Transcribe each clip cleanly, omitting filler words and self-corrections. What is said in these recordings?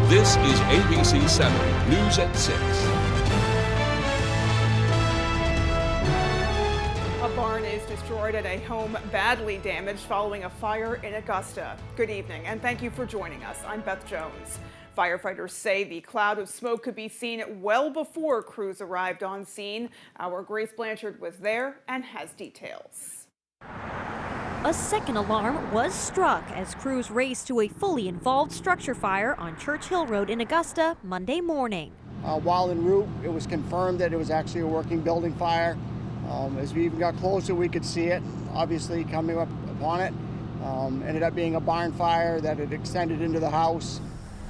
This is ABC 7 News at 6. A barn is destroyed and a home badly damaged following a fire in Augusta. Good evening and thank you for joining us. I'm Beth Jones. Firefighters say the cloud of smoke could be seen well before crews arrived on scene. Our Grace Blanchard was there and has details. A second alarm was struck as crews raced to a fully involved structure fire on Church Hill Road in Augusta Monday morning. While en route, it was confirmed that it was actually a working building fire. As we even got closer, we could see it, obviously coming up upon it. Ended up being a barn fire that had extended into the house.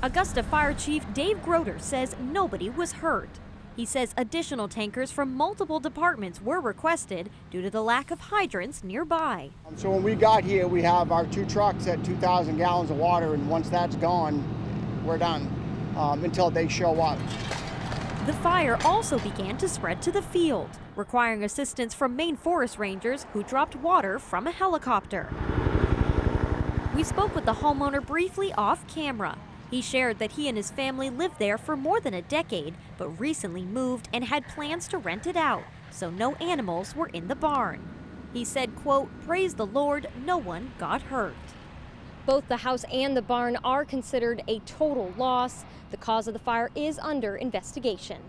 Augusta Fire Chief Dave Groder says nobody was hurt. He says additional tankers from multiple departments were requested due to the lack of hydrants nearby. So when we got here, we have our 2 trucks at 2,000 gallons of water, and once that's gone, we're done until they show up. The fire also began to spread to the field, requiring assistance from Maine Forest Rangers who dropped water from a helicopter. We spoke with the homeowner briefly off camera. He shared that he and his family lived there for more than a decade, but recently moved and had plans to rent it out, so no animals were in the barn. He said, quote, "Praise the Lord, no one got hurt." Both the house and the barn are considered a total loss. The cause of the fire is under investigation.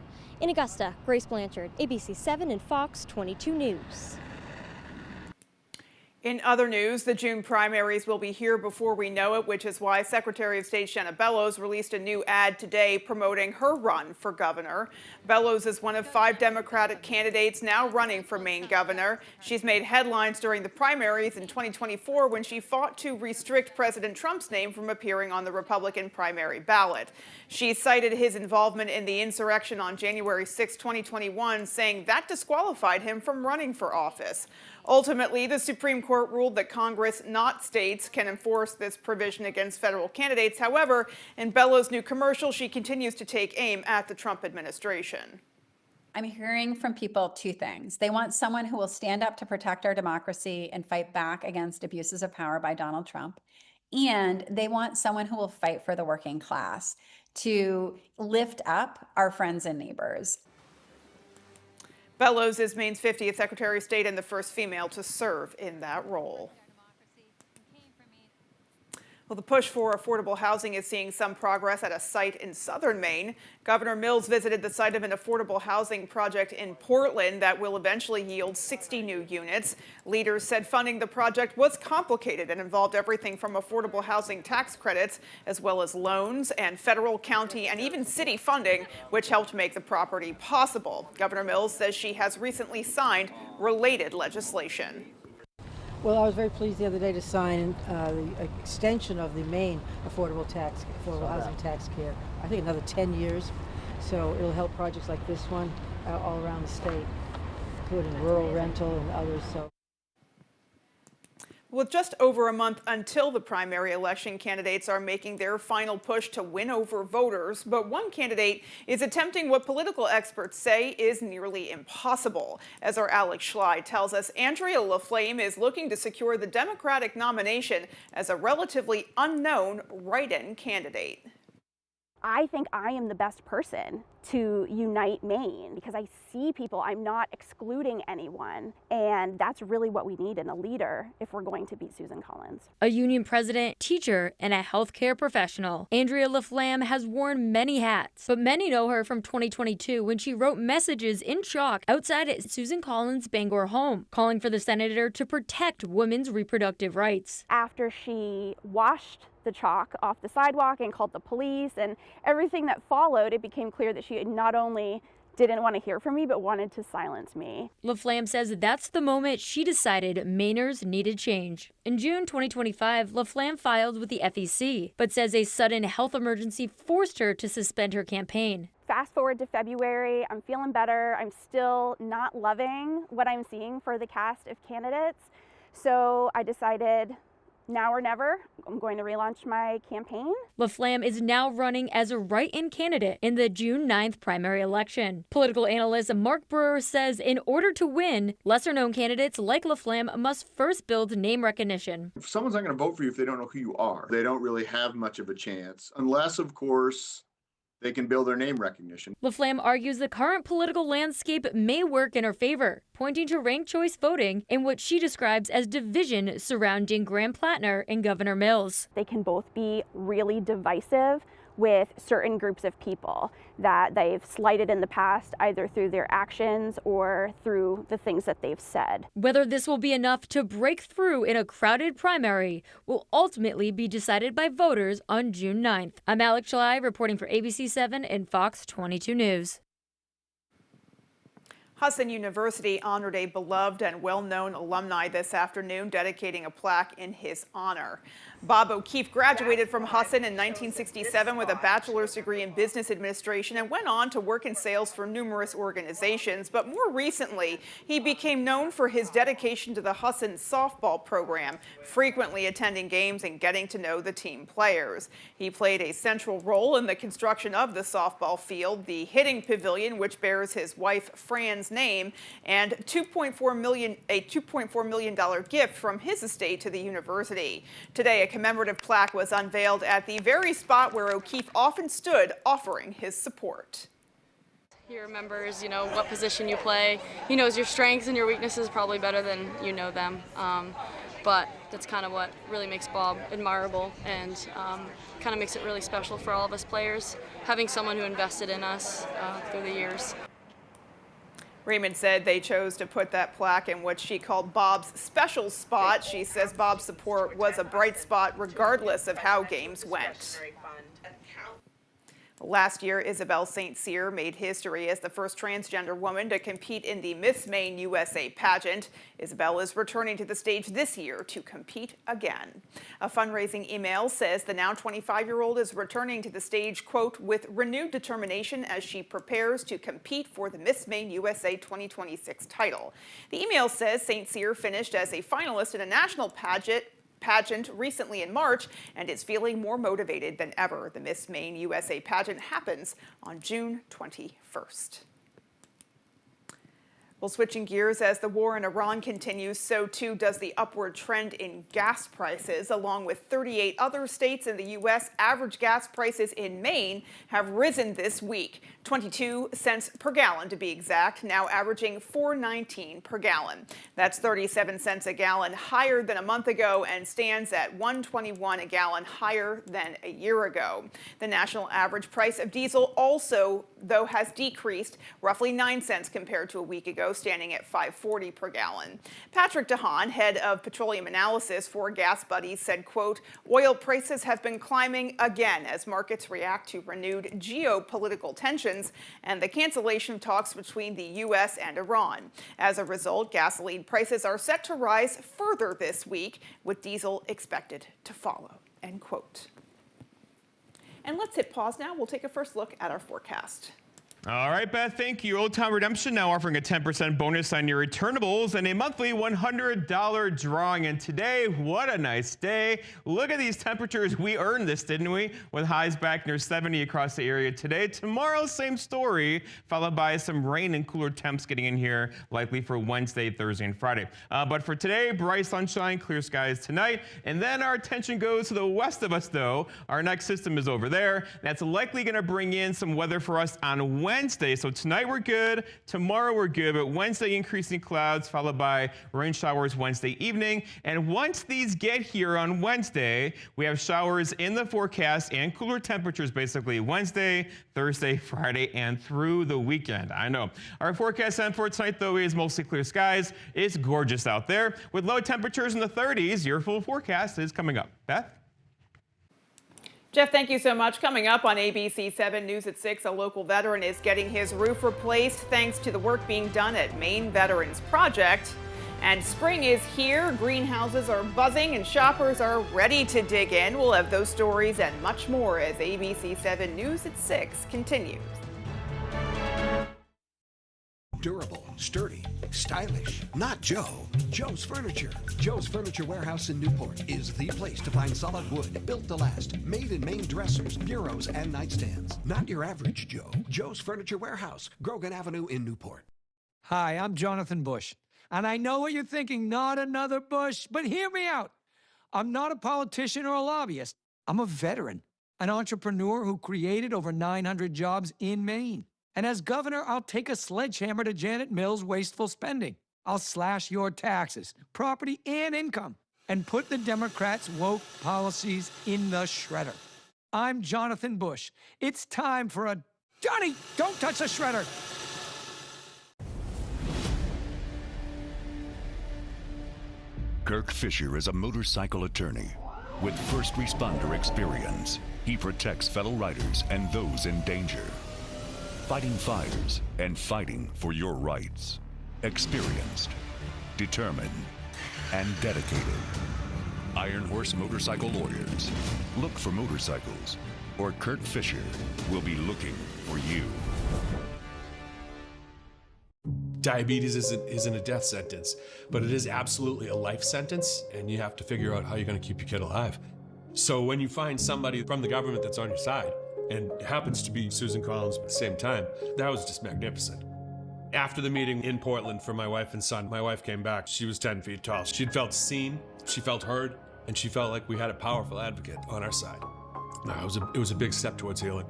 In Augusta, Grace Blanchard, ABC 7 and Fox 22 News. In other news, the June primaries will be here before we know it, which is why Secretary of State Shanna Bellows released a new ad today promoting her run for governor. Bellows is one of 5 Democratic candidates now running for Maine governor. She's made headlines during the primaries in 2024 when she fought to restrict President Trump's name from appearing on the Republican primary ballot. She cited his involvement in the insurrection on January 6, 2021, saying that disqualified him from running for office. Ultimately, the Supreme Court ruled that Congress, not states, can enforce this provision against federal candidates. However, in Bellows' new commercial, she continues to take aim at the Trump administration. I'm hearing from people 2 things. They want someone who will stand up to protect our democracy and fight back against abuses of power by Donald Trump. And they want someone who will fight for the working class to lift up our friends and neighbors. Bellows is Maine's 50th Secretary of State and the first female to serve in that role. Well, the push for affordable housing is seeing some progress at a site in southern Maine. Governor Mills visited the site of an affordable housing project in Portland that will eventually yield 60 new units. Leaders said funding the project was complicated and involved everything from affordable housing tax credits, as well as loans and federal, county, and even city funding, which helped make the property possible. Governor Mills says she has recently signed related legislation. Well, I was very pleased the other day to sign the extension of the Maine affordable housing tax care. I think another 10 years. So it'll help projects like this one all around the state, including rural rental and others. So. With just over a month until the primary election, candidates are making their final push to win over voters. But one candidate is attempting what political experts say is nearly impossible. As our Alex Schley tells us, Andrea LaFlame is looking to secure the Democratic nomination as a relatively unknown write-in candidate. I think I am the best person to unite Maine because I see people, I'm not excluding anyone, and that's really what we need in a leader if we're going to beat Susan Collins. A union president, teacher, and a healthcare professional, Andrea LaFlamme has worn many hats, but many know her from 2022 when she wrote messages in chalk outside Susan Collins' Bangor home, calling for the senator to protect women's reproductive rights. After she washed the chalk off the sidewalk and called the police and everything that followed, it became clear that she not only didn't want to hear from me, but wanted to silence me. LaFlamme says that's the moment she decided Mainers needed change. In June 2025, LaFlamme filed with the FEC, but says a sudden health emergency forced her to suspend her campaign. Fast forward to February, I'm feeling better. I'm still not loving what I'm seeing for the cast of candidates. So I decided now or never. I'm going to relaunch my campaign. LaFlamme is now running as a write-in candidate in the June 9th primary election. Political analyst Mark Brewer says in order to win, lesser-known candidates like LaFlamme must first build name recognition. If someone's not going to vote for you if they don't know who you are, they don't really have much of a chance, unless, of course, they can build their name recognition. LaFlamme argues the current political landscape may work in her favor, pointing to ranked choice voting in what she describes as division surrounding Graham Plattner and Governor Mills. They can both be really divisive with certain groups of people that they've slighted in the past, either through their actions or through the things that they've said. Whether this will be enough to break through in a crowded primary will ultimately be decided by voters on June 9th. I'm Alex Shalai reporting for ABC 7 and Fox 22 News. Husson University honored a beloved and well-known alumni this afternoon, dedicating a plaque in his honor. Bob O'Keefe graduated from Husson in 1967 with a bachelor's degree in business administration and went on to work in sales for numerous organizations. But more recently, he became known for his dedication to the Husson softball program, frequently attending games and getting to know the team players. He played a central role in the construction of the softball field, the hitting pavilion, which bears his wife Fran's name, and a $2.4 million gift from his estate to the university. Today, a commemorative plaque was unveiled at the very spot where O'Keefe often stood, offering his support. He remembers, what position you play. He knows your strengths and your weaknesses probably better than you know them. But that's kind of what really makes Bob admirable and kind of makes it really special for all of us players, having someone who invested in us through the years. Raymond said they chose to put that plaque in what she called Bob's special spot. She says Bob's support was a bright spot regardless of how games went. Last year, Isabel St. Cyr made history as the first transgender woman to compete in the Miss Maine USA pageant. Isabel is returning to the stage this year to compete again. A fundraising email says the now 25-year-old is returning to the stage, quote, with renewed determination as she prepares to compete for the Miss Maine USA 2026 title. The email says St. Cyr finished as a finalist in a national pageant recently in March and is feeling more motivated than ever. The Miss Maine USA pageant happens on June 21st. Well, switching gears, as the war in Iran continues, so too does the upward trend in gas prices. Along with 38 other states in the U.S., average gas prices in Maine have risen this week, 22 cents per gallon to be exact, now averaging $4.19 per gallon. That's 37 cents a gallon higher than a month ago and stands at $1.21 a gallon higher than a year ago. The national average price of diesel also, though, has decreased roughly 9 cents compared to a week ago, standing at $5.40 per gallon. Patrick DeHaan, head of petroleum analysis for Gas Buddies, said, quote, oil prices have been climbing again as markets react to renewed geopolitical tensions and the cancellation of talks between the U.S. and Iran. As a result, gasoline prices are set to rise further this week, with diesel expected to follow, end quote. And let's hit pause now. We'll take a first look at our forecast. All right, Beth, thank you. Old Time Redemption now offering a 10% bonus on your returnables and a monthly $100 drawing. And today, what a nice day. Look at these temperatures. We earned this, didn't we? With highs back near 70 across the area today. Tomorrow, same story, followed by some rain and cooler temps getting in here, likely for Wednesday, Thursday, and Friday. But for today, bright sunshine, clear skies tonight. And then our attention goes to the west of us, though. Our next system is over there. That's likely going to bring in some weather for us on Wednesday. So tonight we're good, tomorrow we're good, but Wednesday increasing clouds followed by rain showers Wednesday evening. And once these get here on Wednesday, we have showers in the forecast and cooler temperatures basically Wednesday, Thursday, Friday, and through the weekend. I know. Our forecast time for tonight, though, is mostly clear skies. It's gorgeous out there with low temperatures in the 30s. Your full forecast is coming up. Beth? Jeff, thank you so much. Coming up on ABC 7 News at 6, a local veteran is getting his roof replaced thanks to the work being done at Maine Veterans Project. And spring is here, greenhouses are buzzing, and shoppers are ready to dig in. We'll have those stories and much more as ABC 7 News at 6 continues. Durable, sturdy, stylish. Not Joe. Joe's Furniture. Joe's Furniture Warehouse in Newport is the place to find solid wood, built to last, made in Maine dressers, bureaus, and nightstands. Not your average Joe. Joe's Furniture Warehouse, Grogan Avenue in Newport. Hi, I'm Jonathan Bush. And I know what you're thinking, not another Bush, but hear me out. I'm not a politician or a lobbyist. I'm a veteran, an entrepreneur who created over 900 jobs in Maine. And as governor, I'll take a sledgehammer to Janet Mills' wasteful spending. I'll slash your taxes, property, and income, and put the Democrats' woke policies in the shredder. I'm Jonathan Bush. It's time for a Johnny, don't touch the shredder. Kirk Fisher is a motorcycle attorney with first responder experience. He protects fellow riders and those in danger. Fighting fires and fighting for your rights. Experienced, determined, and dedicated. Iron Horse Motorcycle Lawyers. Look for motorcycles, or Kirk Fisher will be looking for you. Diabetes isn't a death sentence, but it is absolutely a life sentence, and you have to figure out how you're going to keep your kid alive. So when you find somebody from the government that's on your side, and it happens to be Susan Collins at the same time, that was just magnificent. After the meeting in Portland for my wife and son, my wife came back. She was 10 feet tall. She'd felt seen, she felt heard, and she felt like we had a powerful advocate on our side. No, it was a big step towards healing.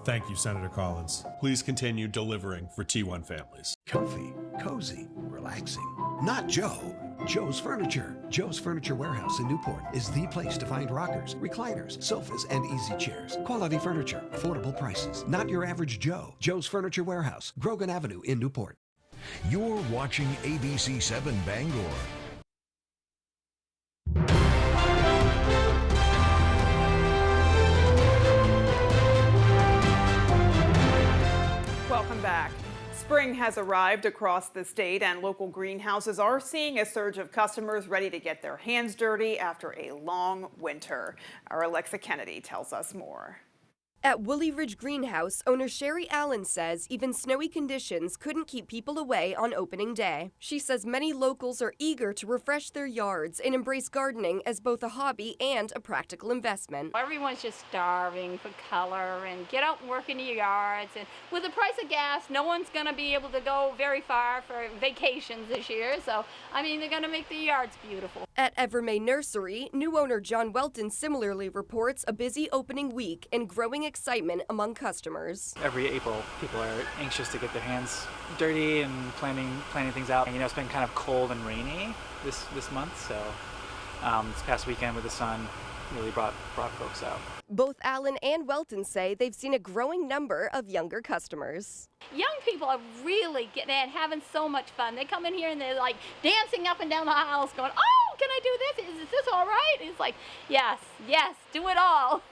Thank you, Senator Collins. Please continue delivering for T1 families. Comfy, cozy, relaxing. Not Joe. Joe's Furniture. Joe's Furniture Warehouse in Newport is the place to find rockers, recliners, sofas, and easy chairs. Quality furniture, affordable prices. Not your average Joe. Joe's Furniture Warehouse, Grogan Avenue in Newport. You're watching ABC 7 Bangor. Welcome back. Spring has arrived across the state, and local greenhouses are seeing a surge of customers ready to get their hands dirty after a long winter. Our Alexa Kennedy tells us more. At Woolly Ridge Greenhouse, owner Sherry Allen says even snowy conditions couldn't keep people away on opening day. She says many locals are eager to refresh their yards and embrace gardening as both a hobby and a practical investment. Everyone's just starving for color and get out and work in your yards. And with the price of gas, no one's going to be able to go very far for vacations this year. So, I mean, they're going to make the yards beautiful. At Evermay Nursery, new owner John Welton similarly reports a busy opening week and growing excitement among customers. Every April, people are anxious to get their hands dirty and planning things out. You know, it's been kind of cold and rainy this month, so this past weekend with the sun really brought folks out. Both Allen and Welton say they've seen a growing number of younger customers. Young people are really getting and having so much fun. They come in here and they're like dancing up and down the aisles going, oh, can I do this? Is this all right? It's like, yes, do it all.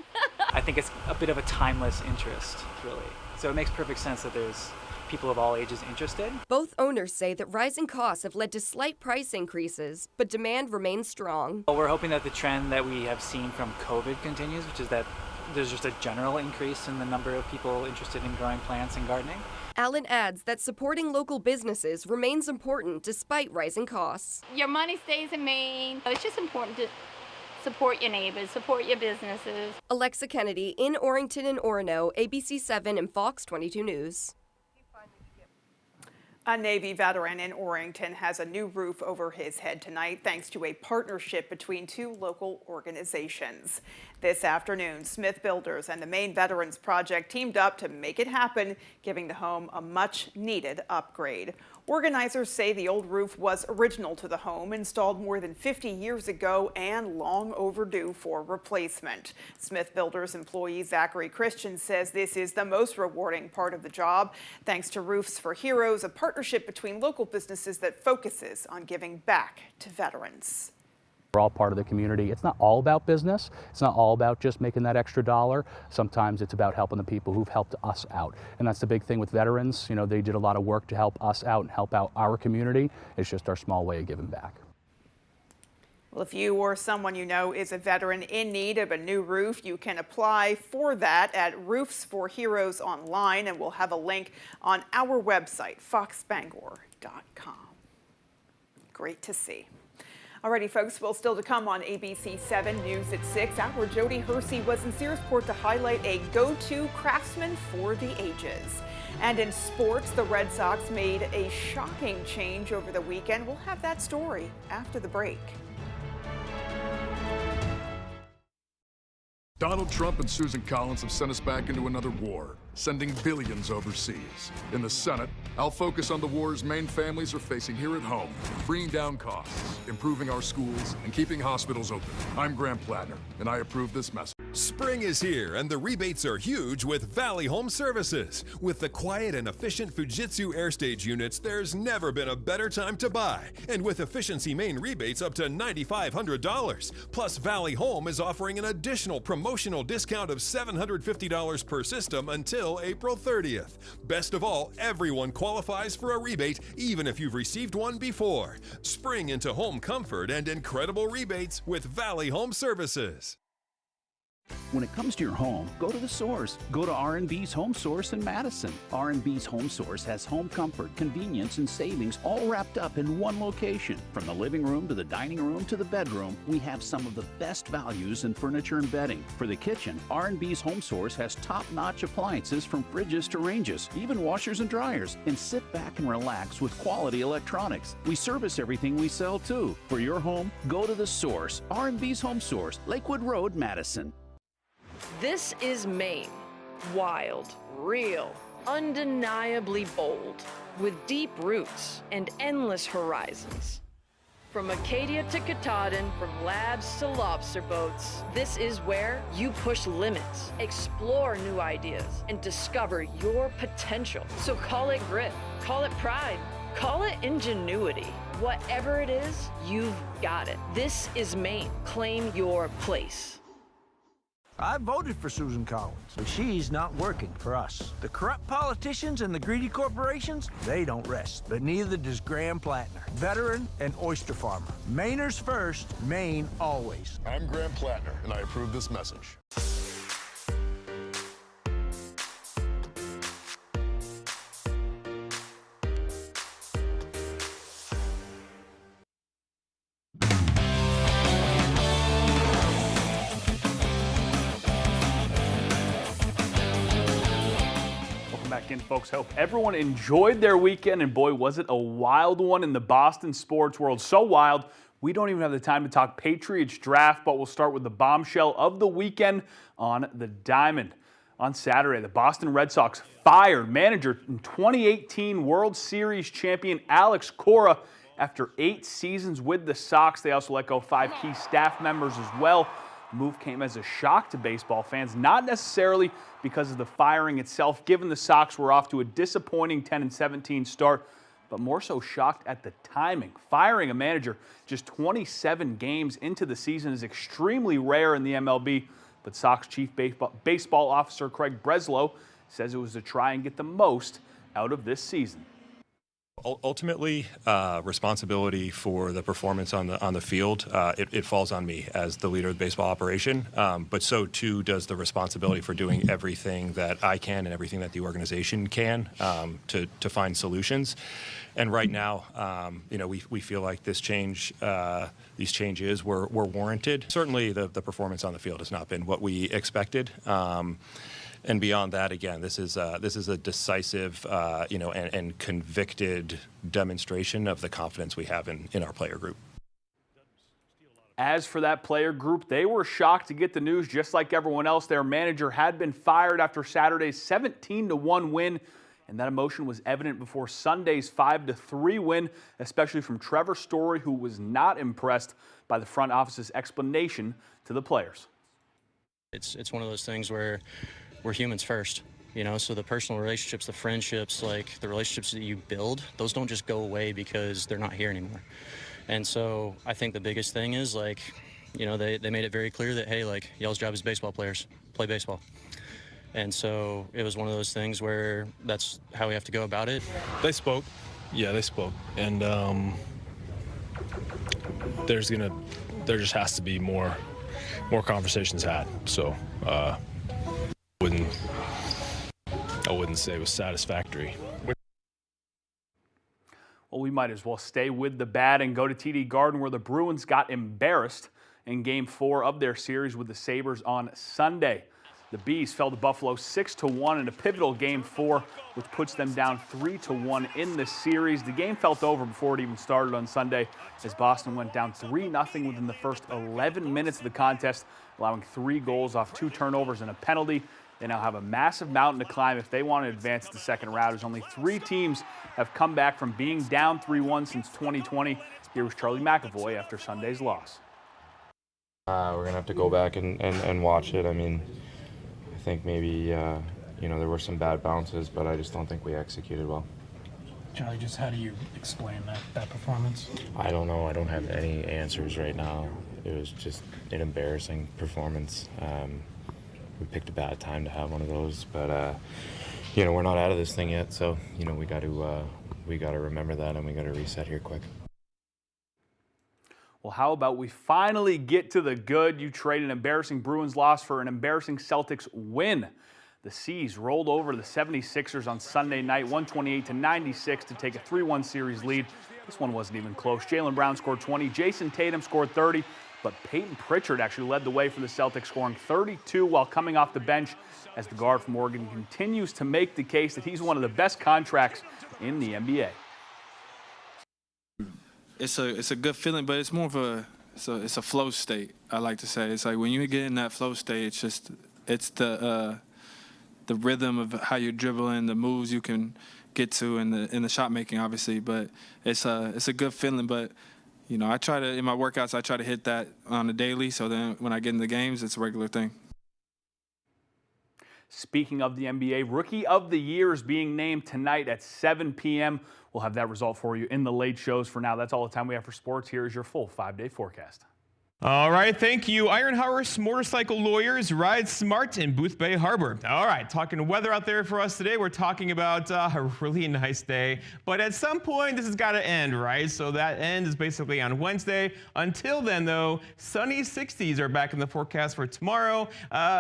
I think it's a bit of a timeless interest, really. So it makes perfect sense that there's people of all ages interested. Both owners say that rising costs have led to slight price increases, but demand remains strong. Well, we're hoping that the trend that we have seen from COVID continues, which is that there's just a general increase in the number of people interested in growing plants and gardening. Allen adds that supporting local businesses remains important despite rising costs. Your money stays in Maine. It's just important to support your neighbors, support your businesses. Alexa Kennedy in Orrington and Orono, ABC 7 and Fox 22 News. A Navy veteran in Orrington has a new roof over his head tonight thanks to a partnership between two local organizations. This afternoon, Smith Builders and the Maine Veterans Project teamed up to make it happen, giving the home a much-needed upgrade. Organizers say the old roof was original to the home, installed more than 50 years ago and long overdue for replacement. Smith Builders employee Zachary Christian says this is the most rewarding part of the job, thanks to Roofs for Heroes, a partnership between local businesses that focuses on giving back to veterans. We're all part of the community. It's not all about business. It's not all about just making that extra dollar. Sometimes it's about helping the people who've helped us out. And that's the big thing with veterans. You know, they did a lot of work to help us out and help out our community. It's just our small way of giving back. Well, if you or someone you know is a veteran in need of a new roof, you can apply for that at Roofs for Heroes online, and we'll have a link on our website, foxbangor.com. Great to see. Alrighty, folks, well, still to come on ABC 7 News at 6. Our Jody Hersey was in Searsport to highlight a go-to craftsman for the ages. And in sports, the Red Sox made a shocking change over the weekend. We'll have that story after the break. Donald Trump and Susan Collins have sent us back into another war, sending billions overseas. In the Senate, I'll focus on the wars Maine families are facing here at home, bringing down costs, improving our schools, and keeping hospitals open. I'm Graham Plattner, and I approve this message. Spring is here, and the rebates are huge with Valley Home Services. With the quiet and efficient Fujitsu Airstage units, there's never been a better time to buy. And with Efficiency Maine rebates up to $9,500. Plus, Valley Home is offering an additional promotional discount of $750 per system until April 30th. Best of all, everyone qualifies for a rebate, even if you've received one before. Spring into home comfort and incredible rebates with Valley Home Services. When it comes to your home, go to the source. Go to R&B's Home Source in Madison. R&B's Home Source has home comfort, convenience, and savings all wrapped up in one location. From the living room to the dining room to the bedroom, we have some of the best values in furniture and bedding. For the kitchen, R&B's Home Source has top-notch appliances from fridges to ranges, even washers and dryers. And sit back and relax with quality electronics. We service everything we sell too. For your home, go to the source. R&B's Home Source, Lakewood Road, Madison. This is Maine. Wild, real, undeniably bold, with deep roots and endless horizons. From Acadia to Katahdin, from labs to lobster boats, this is where you push limits, explore new ideas, and discover your potential. So call it grit, call it pride, call it ingenuity. Whatever it is, you've got it. This is Maine. Claim your place. I voted for Susan Collins, but she's not working for us. The corrupt politicians and the greedy corporations, they don't rest. But neither does Graham Plattner, veteran and oyster farmer. Mainers first, Maine always. I'm Graham Plattner, and I approve this message. Folks, hope everyone enjoyed their weekend, and boy, was it a wild one in the Boston sports world. So wild, we don't even have the time to talk Patriots draft, but we'll start with the bombshell of the weekend on the Diamond. On Saturday, the Boston Red Sox fired manager and 2018 World Series champion Alex Cora after 8 seasons with the Sox. They also let go 5 key staff members as well. The move came as a shock to baseball fans, not necessarily because of the firing itself, given the Sox were off to a disappointing 10-17 start, but more so shocked at the timing. Firing a manager just 27 games into the season is extremely rare in the MLB, but Sox chief baseball officer Craig Breslow says it was to try and get the most out of this season. Ultimately, responsibility for the performance on the field, it falls on me as the leader of the baseball operation, but so too does the responsibility for doing everything that I can and everything that the organization can to find solutions. And right now, we feel like this change, these changes were warranted. Certainly, the performance on the field has not been what we expected. And beyond that, again, this is a decisive, and convicted demonstration of the confidence we have in our player group. As for that player group, they were shocked to get the news just like everyone else. Their manager had been fired after Saturday's 17-1 win, and that emotion was evident before Sunday's 5-3 win, especially from Trevor Story, who was not impressed by the front office's explanation to the players. It's one of those things where we're humans first, so the personal relationships, the friendships, like the relationships that you build, those don't just go away because they're not here anymore. And so I think the biggest thing is they made it very clear that, hey, y'all's job is baseball players, play baseball. And so it was one of those things where that's how we have to go about it. They spoke. Yeah, they spoke. And there just has to be more conversations had. So I wouldn't say it was satisfactory. Well, might as well stay with the bat and go to TD Garden, where the Bruins got embarrassed in Game 4 of their series with the Sabres on Sunday. The Bees fell to Buffalo 6-1 in a pivotal Game 4, which puts them down 3-1 in the series. The game felt over before it even started on Sunday, as Boston went down 3-0 within the first 11 minutes of the contest, allowing 3 goals off 2 turnovers and a penalty. They now have a massive mountain to climb if they want to advance to the second round, as only 3 teams have come back from being down 3-1 since 2020. Here was Charlie McAvoy after Sunday's loss. We're going to have to go back and watch it. I mean, I think maybe, you know, there were some bad bounces, but I just don't think we executed well. Charlie, just how do you explain that performance? I don't know. I don't have any answers right now. It was just an embarrassing performance. We picked a bad time to have one of those, but you know, we're not out of this thing yet, so you know, we got to remember that, and we got to reset here quick. Well, how about we finally get to the good? You trade an embarrassing Bruins loss for an embarrassing Celtics win. The Seas rolled over the 76ers on Sunday night, 128-96 to take a 3-1 series lead. This one wasn't even close. Jaylen Brown scored 20, Jason Tatum scored 30, but Peyton Pritchard actually led the way for the Celtics, scoring 32 while coming off the bench, as the guard from Oregon continues to make the case that he's one of the best contracts in the NBA. It's a good feeling, but it's more of it's a flow state. I like to say it's like when you get in that flow state, it's the rhythm of how you're dribbling, the moves you can get to, in the shot making, obviously. But it's a good feeling. But you know, in my workouts, I try to hit that on a daily. So then when I get in the games, it's a regular thing. Speaking of the NBA, Rookie of the Year is being named tonight at 7 p.m. We'll have that result for you in the late shows. For now, that's all the time we have for sports. Here is your full 5-day forecast. All right, thank you. Iron Horse Motorcycle Lawyers, ride smart in Booth Bay Harbor. All right, talking weather out there for us today. We're talking about a really nice day, but at some point this has got to end, right? So that end is basically on Wednesday. Until then, though, sunny 60s are back in the forecast for tomorrow.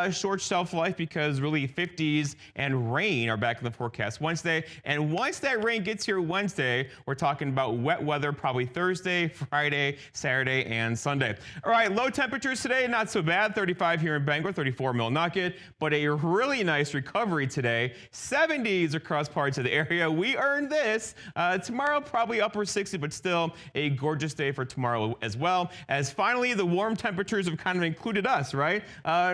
Short shelf life because really 50s and rain are back in the forecast Wednesday. And once that rain gets here Wednesday, we're talking about wet weather probably Thursday, Friday, Saturday, and Sunday. All right, low temperatures today, not so bad. 35 here in Bangor, 34 in Millinocket, but a really nice recovery today. 70s across parts of the area. We earned this. Tomorrow, probably upper 60s, but still a gorgeous day for tomorrow as well. As finally, the warm temperatures have kind of included us, right?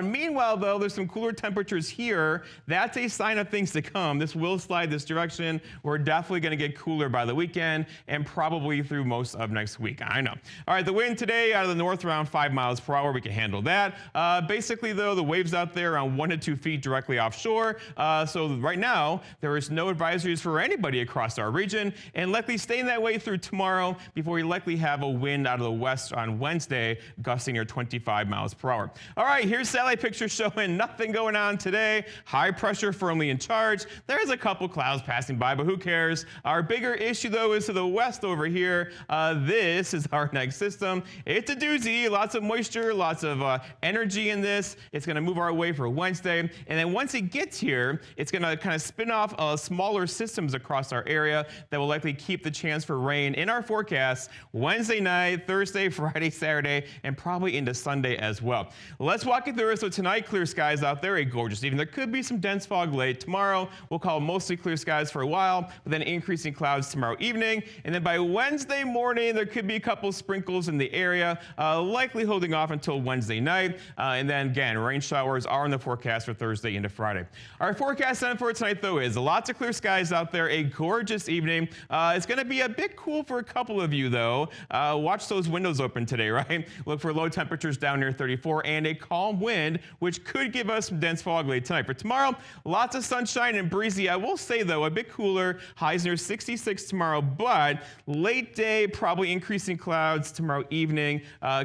Meanwhile, though, there's some cooler temperatures here. That's a sign of things to come. This will slide this direction. We're definitely going to get cooler by the weekend and probably through most of next week. I know. All right, the wind today out of the north around 5 miles per hour. We can handle that. Basically, though, the waves out there around 1 to 2 feet directly offshore. So right now, there is no advisories for anybody across our region, and likely staying that way through tomorrow before we likely have a wind out of the west on Wednesday, gusting near 25 miles per hour. All right, here's satellite pictures showing nothing going on today. High pressure firmly in charge. There's a couple clouds passing by, but who cares? Our bigger issue, though, is to the west over here. This is our next system. It's a doozy. Lots of moisture, lots of energy in this. It's going to move our way for Wednesday. And then once it gets here, it's going to kind of spin off smaller systems across our area that will likely keep the chance for rain in our forecast Wednesday night, Thursday, Friday, Saturday, and probably into Sunday as well. Let's walk it through. So tonight, clear skies out there, a gorgeous evening. There could be some dense fog late. Tomorrow, we'll call mostly clear skies for a while, but then increasing clouds tomorrow evening. And then by Wednesday morning, there could be a couple sprinkles in the area, likely holding off until Wednesday night. And then again, rain showers are in the forecast for Thursday into Friday. Our forecast then for tonight, though, is lots of clear skies out there, a gorgeous evening. It's going to be a bit cool for a couple of you, though. Watch those windows open today, right? Look for low temperatures down near 34 and a calm wind, which could give us some dense fog late tonight. For tomorrow, lots of sunshine and breezy. I will say, though, a bit cooler. Highs near 66 tomorrow, but late day, probably increasing clouds tomorrow evening.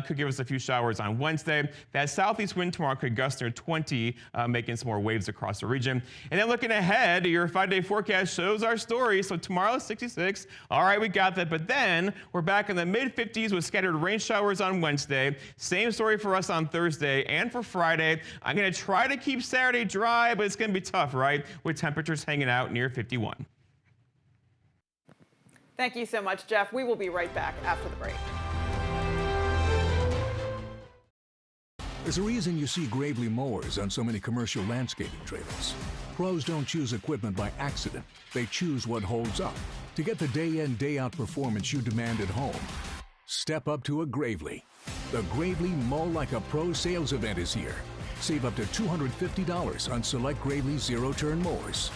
Could give us a few showers on Wednesday. That southeast wind tomorrow could gust near 20, making some more waves across the region. And then looking ahead, your 5-day forecast shows our story. So tomorrow, 66. All right, we got that. But then we're back in the mid-50s with scattered rain showers on Wednesday. Same story for us on Thursday and for Friday. I'm going to try to keep Saturday dry, but it's going to be tough, right? With temperatures hanging out near 51. Thank you so much, Jeff. We will be right back after the break. There's a reason you see Gravely mowers on so many commercial landscaping trailers. Pros don't choose equipment by accident. They choose what holds up. To get the day-in, day-out performance you demand at home, step up to a Gravely. The Gravely Mow Like a Pro sales event is here. Save up to $250 on select Gravely zero-turn mowers.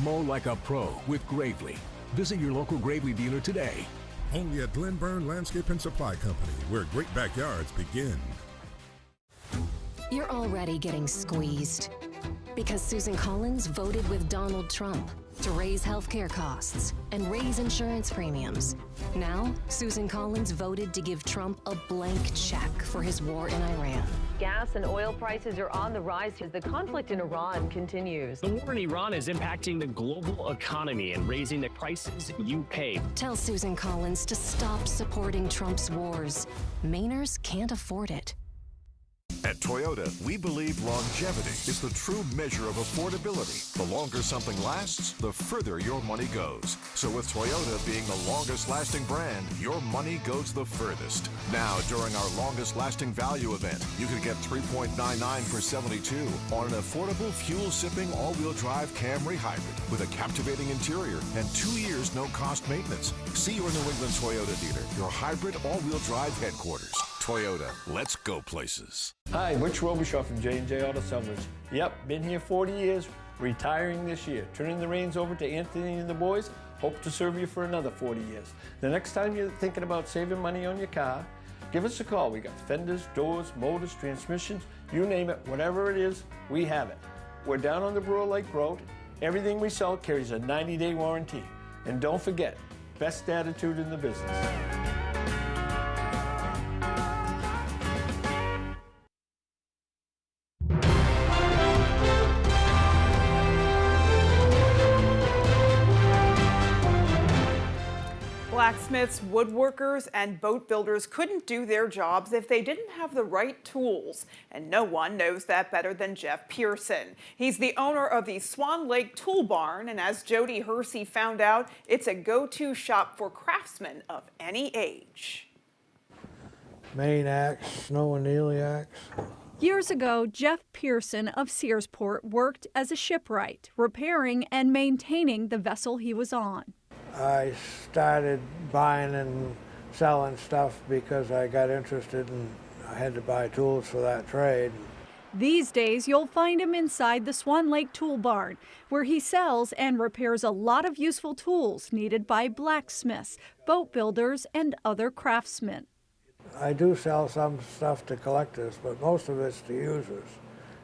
Mow like a pro with Gravely. Visit your local Gravely dealer today. Only at Glenburn Landscape and Supply Company, where great backyards begin. You're already getting squeezed because Susan Collins voted with Donald Trump to raise healthcare costs and raise insurance premiums. Now, Susan Collins voted to give Trump a blank check for his war in Iran. Gas and oil prices are on the rise as the conflict in Iran continues. The war in Iran is impacting the global economy and raising the prices you pay. Tell Susan Collins to stop supporting Trump's wars. Mainers can't afford it. At Toyota, we believe longevity is the true measure of affordability. The longer something lasts, the further your money goes. So with Toyota being the longest lasting brand, your money goes the furthest. Now, during our longest lasting value event, you can get $3.99 for $72 on an affordable fuel-sipping all-wheel drive Camry hybrid with a captivating interior and 2 years no-cost maintenance. See your New England Toyota dealer, your hybrid all-wheel drive headquarters. Toyota, let's go places. Hi, Rich Robichaud from J&J Auto Salvage. Yep, been here 40 years, retiring this year. Turning the reins over to Anthony and the boys. Hope to serve you for another 40 years. The next time you're thinking about saving money on your car, give us a call. We got fenders, doors, motors, transmissions, you name it, whatever it is, we have it. We're down on the Brewer Lake Road. Everything we sell carries a 90-day warranty. And don't forget, best attitude in the business. Blacksmiths, woodworkers, and boat builders couldn't do their jobs if they didn't have the right tools. And no one knows that better than Jeff Pearson. He's the owner of the Swan Lake Tool Barn, and as Jody Hersey found out, it's a go-to shop for craftsmen of any age. Main axe, snow and needle axe. Years ago, Jeff Pearson of Searsport worked as a shipwright, repairing and maintaining the vessel he was on. I started buying and selling stuff because I got interested and I had to buy tools for that trade. These days, you'll find him inside the Swan Lake Tool Barn, where he sells and repairs a lot of useful tools needed by blacksmiths, boat builders, and other craftsmen. I do sell some stuff to collectors, but most of it's to users.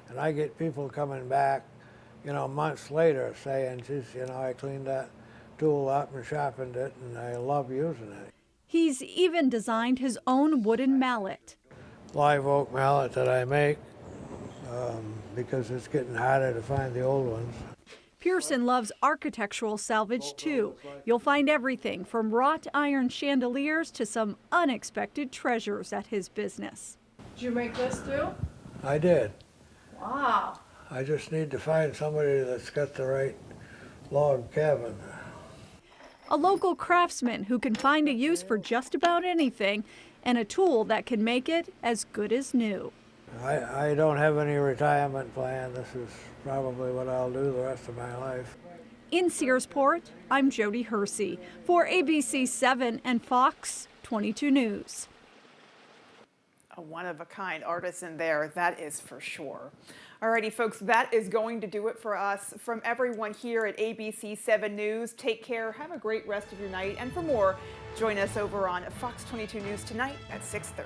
And I get people coming back, months later saying, geez, I cleaned that tool up and sharpened it, and I love using it. He's even designed his own wooden mallet. Live oak mallet that I make because it's getting harder to find the old ones. Pearson loves architectural salvage too. You'll find everything from wrought iron chandeliers to some unexpected treasures at his business. Did you make this too? I did. Wow. I just need to find somebody that's got the right log cabin. A local craftsman who can find a use for just about anything, and a tool that can make it as good as new. I don't have any retirement plan. This is probably what I'll do the rest of my life. In Searsport, I'm Jody Hersey for ABC 7 and Fox 22 News. A one-of-a-kind artisan there, that is for sure. Alrighty, folks, that is going to do it for us. From everyone here at ABC 7 News, take care, have a great rest of your night, and for more, join us over on Fox 22 News tonight at 6:30.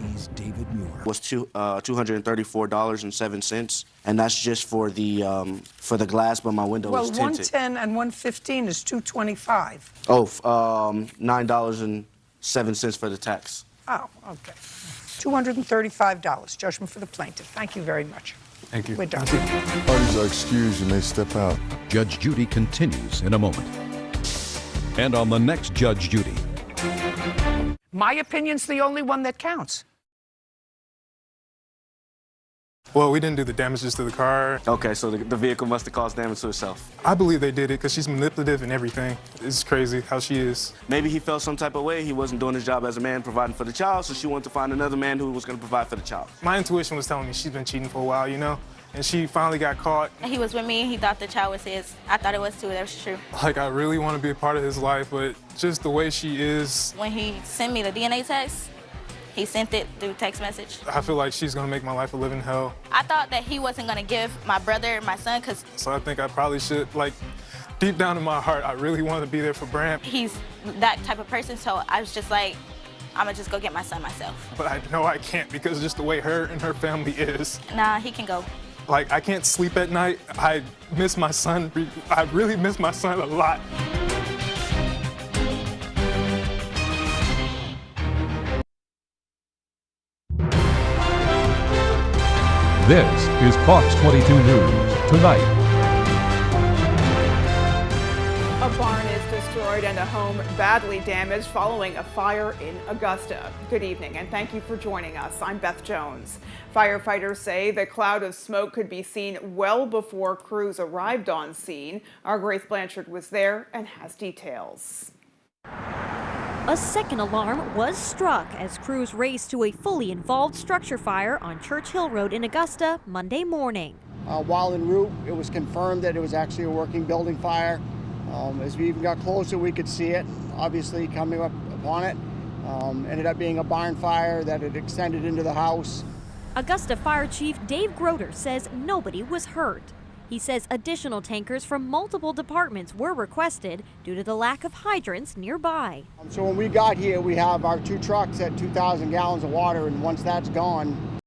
ABC's David Muir. Was $234.07, and that's just for the glass, but my window is tinted. Well, 110 and 115 is $225. Oh, $9.07 for the tax. Oh, okay. $235. Judgment for the plaintiff. Thank you very much. Thank you. We're done. Parties are excused. You may step out. Judge Judy continues in a moment. And on the next Judge Judy. My opinion's the only one that counts. Well, we didn't do the damages to the car. Okay, so the vehicle must have caused damage to itself. I believe they did it because she's manipulative and everything. It's crazy how she is. Maybe he felt some type of way. He wasn't doing his job as a man providing for the child, so she wanted to find another man who was going to provide for the child. My intuition was telling me she's been cheating for a while, you know? And she finally got caught. He was with me and he thought the child was his. I thought it was too. That was true. Like, I really want to be a part of his life, but just the way she is. When he sent me the DNA test, he sent it through text message. I feel like she's going to make my life a living hell. I thought that he wasn't going to give my brother my son because... So I think I probably should, like, deep down in my heart, I really want to be there for Bram. He's that type of person, so I was just like, I'm going to just go get my son myself. But I know I can't because just the way her and her family is. Nah, he can go. Like, I can't sleep at night. I miss my son. I really miss my son a lot. This is Fox 22 News Tonight. A barn is destroyed and a home badly damaged following a fire in Augusta. Good evening and thank you for joining us. I'm Beth Jones. Firefighters say the cloud of smoke could be seen well before crews arrived on scene. Our Grace Blanchard was there and has details. A second alarm was struck as crews raced to a fully involved structure fire on Church Hill Road in Augusta Monday morning. While en route, it was confirmed that it was actually a working building fire. As we even got closer, we could see it, obviously coming up upon it. Ended up being a barn fire that had extended into the house. Augusta Fire Chief Dave Groter says nobody was hurt. He says additional tankers from multiple departments were requested due to the lack of hydrants nearby. So when we got here, we have our 2 trucks at 2,000 gallons of water, and once that's gone,